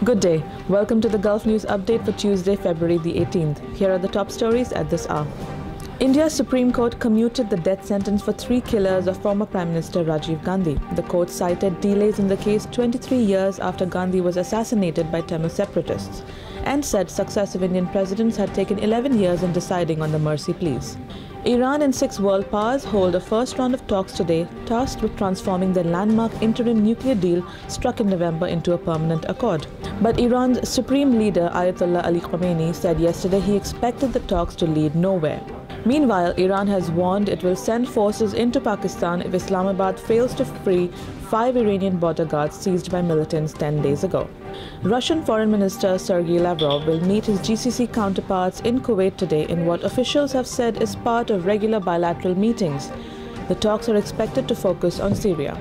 Good day. Welcome to the Gulf News Update for Tuesday, February the 18th. Here are the top stories at this hour. India's Supreme Court commuted the death sentence for 3 killers of former Prime Minister Rajiv Gandhi. The court cited delays in the case 23 years after Gandhi was assassinated by Tamil separatists and said successive Indian presidents had taken 11 years in deciding on the mercy pleas. Iran and 6 world powers hold a first round of talks today, tasked with transforming the landmark interim nuclear deal struck in November into a permanent accord. But Iran's supreme leader Ayatollah Ali Khamenei said yesterday he expected the talks to lead nowhere. Meanwhile, Iran has warned it will send forces into Pakistan if Islamabad fails to free 5 Iranian border guards seized by militants 10 days ago. Russian Foreign Minister Sergei Lavrov will meet his GCC counterparts in Kuwait today in what officials have said is part of regular bilateral meetings. The talks are expected to focus on Syria.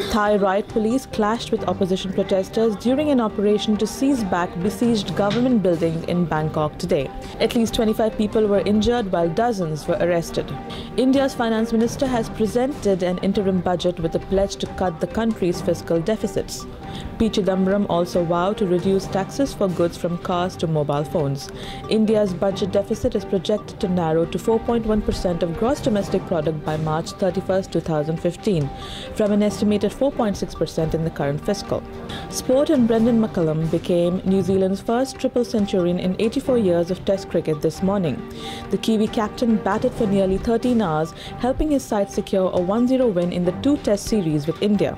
Thai riot police clashed with opposition protesters during an operation to seize back besieged government buildings in Bangkok today. At least 25 people were injured while dozens were arrested. India's finance minister has presented an interim budget with a pledge to cut the country's fiscal deficits. P. Chidambaram also vowed to reduce taxes for goods from cars to mobile phones. India's budget deficit is projected to narrow to 4.1% of gross domestic product by March 31, 2015, from an estimated 4.6% in the current fiscal. Sport and Brendan McCullum became New Zealand's first triple centurion in 84 years of Test cricket this morning. The Kiwi captain batted for nearly 13 hours, helping his side secure a 1-0 win in the 2 Test series with India.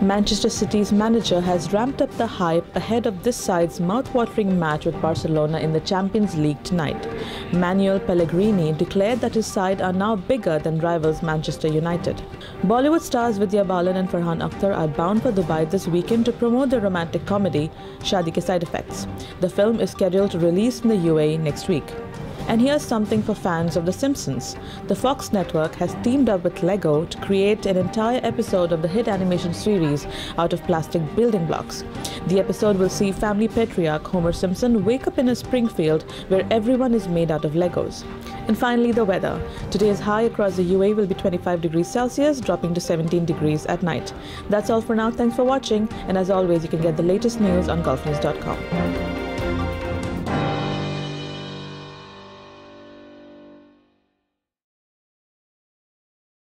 Manchester City's manager has ramped up the hype ahead of this side's mouth-watering match with Barcelona in the Champions League tonight. Manuel Pellegrini declared that his side are now bigger than rivals Manchester United. Bollywood stars Vidya Balan and Farhan Akhtar are bound for Dubai this weekend to promote their romantic comedy, Shaadi Ke Side Effects. The film is scheduled to release in the UAE next week. And here's something for fans of The Simpsons. The Fox network has teamed up with Lego to create an entire episode of the hit animation series out of plastic building blocks. The episode will see family patriarch Homer Simpson wake up in a Springfield where everyone is made out of Legos. And finally, the weather. Today's high across the UAE will be 25 degrees Celsius, dropping to 17 degrees at night. That's all for now. Thanks for watching. And as always, you can get the latest news on gulfnews.com.